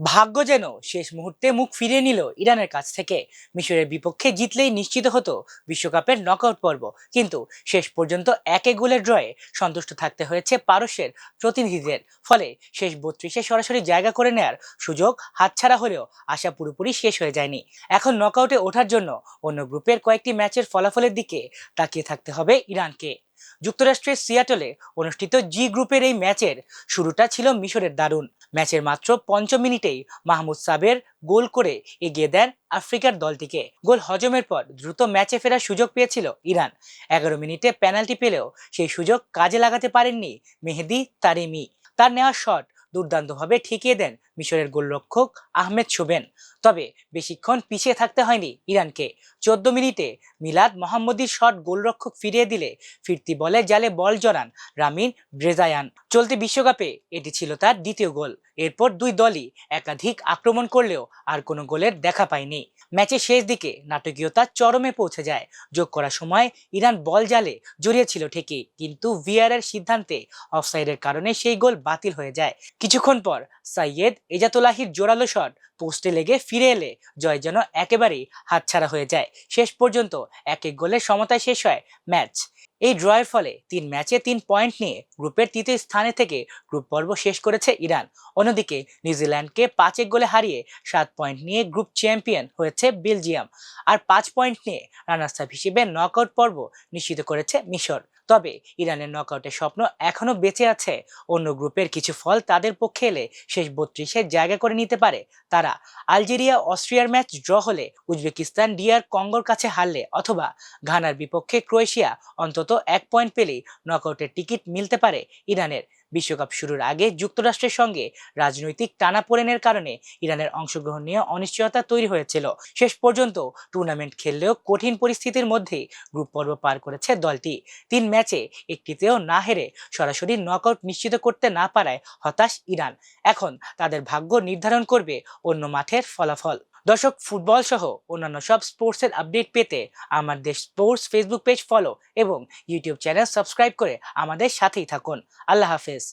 ভাগ্য যেন শেষ মুহূর্তে মুখ ফিরিয়ে নিল ইরানের কাছ থেকে। মিশরের বিপক্ষে জিতলেই নিশ্চিত হতো বিশ্বকাপের নকআউট পর্ব, কিন্তু শেষ পর্যন্ত 1-1 গোলের ড্রয়ে সন্তুষ্ট থাকতে হয়েছে পারস্যের প্রতিনিধিদের। ফলে শেষ 32-এ সরাসরি জায়গা করে নেয়ার সুযোগ হাতছাড়া হলেও আশা পুরোপুরি শেষ হয়ে যায়নি। এখন নকআউটে ওঠার জন্য অন্য গ্রুপের কয়েকটি ম্যাচের ফলাফলের দিকে তাকিয়ে থাকতে হবে ইরানকে। যুক্তরাষ্ট্রের সিয়াটলে অনুষ্ঠিত জি গ্রুপের এই ম্যাচের শুরুটা ছিল মিশরের দারুণ। ম্যাচের মাত্র 5 মিনিটেই মাহমুদ সাবের গোল করে এগিয়ে দেন আফ্রিকার দলটিকে। গোল হজমের পর দ্রুত ম্যাচে ফেরার সুযোগ পেয়েছিল ইরান। 11 মিনিটে পেনাল্টি পেলেও সেই সুযোগ কাজে লাগাতে পারেননি মেহেদি তারেমি। তার নেওয়া শট দুর্দান্তভাবে ঠেকিয়ে দেন মিশরের গোলরক্ষক আহমেদ শোবেন। তবে বেশিক্ষণ পিছিয়ে থাকতে হয়নি ইরানকে। 14 মিনিটে মিলাদ মোহাম্মদীর শট গোলরক্ষক ফিরিয়ে দিলে ফিরতি বলে জালে বল জড়ান রামিন ব্রেজায়ান। চলতি বিশ্বকাপে এটি ছিল তার দ্বিতীয় গোল। এরপর দুই দলই একাধিক আক্রমণ করলেও আর কোনো গোলের দেখা পায়নি। ম্যাচের শেষ দিকে নাটকীয়তা চরমে পৌঁছে যায়। যোগ করার সময় ইরান বল জালে জড়িয়েছিল ঠিকই, কিন্তু ভিআরের সিদ্ধান্তে অফসাইডের কারণে সেই গোল বাতিল হয়ে যায়। কিছুক্ষণ পর সাইয়েদ এজাতুল্লাহির জোরালো শট পোস্টে লেগে ফিরে এলে জয় যেন একেবারেই হাতছাড়া হয়ে যায়। শেষ পর্যন্ত 1-1 গোলের সমতায় শেষ হয় ম্যাচ। এই ড্রয়ের ফলে 3 ম্যাচে 3 পয়েন্ট নিয়ে গ্রুপের তৃতীয় স্থানে থেকে গ্রুপ পর্ব শেষ করেছে ইরান। অন্যদিকে নিউজিল্যান্ডকে 5-1 গোলে হারিয়ে 7 পয়েন্ট নিয়ে গ্রুপ চ্যাম্পিয়ন হয়েছে বেলজিয়াম। আর 5 পয়েন্ট নিয়ে রানার্স আপ হিসেবে নকআউট পর্ব নিশ্চিত করেছে মিশর। তবে ইরানের নকআউটের স্বপ্ন এখনো বেঁচে আছে। অন্য গ্রুপের কিছু ফল তাদের পক্ষে এলে শেষ 32-এ জায়গা করে নিতে পারে তারা। আলজেরিয়া অস্ট্রিয়ার ম্যাচ ড্র হলে, উজবেকিস্তান ডিআর কঙ্গোর কাছে হারলে অথবা ঘানার বিপক্ষে ক্রোয়েশিয়া অন্তত 1 পয়েন্ট পেলেই নকআউটের টিকিট মিলতে পারে ইরানের। বিশ্বকাপ শুরুর আগে যুক্তরাষ্ট্রের সঙ্গে রাজনৈতিক টানাপোড়েনের কারণে ইরানের অংশগ্রহণ নিয়ে অনিশ্চয়তা তৈরি হয়েছিল। শেষ পর্যন্ত টুর্নামেন্ট খেললেও কঠিন পরিস্থিতির মধ্যেই গ্রুপ পর্ব পার করেছে দলটি। 3 ম্যাচে একটিতেও না হেরে সরাসরি নকআউট নিশ্চিত করতে না পারায় হতাশ ইরান। এখন তাদের ভাগ্য নির্ধারণ করবে অন্য মাঠের ফলাফল। দর্শক, ফুটবল সহ অন্যান্য সব স্পোর্টসের আপডেট পেতে আমার দেশ স্পোর্টস ফেসবুক পেজ ফলো এবং ইউটিউব চ্যানেল সাবস্ক্রাইব করে আমাদের সাথেই থাকুন। আল্লাহ হাফেজ।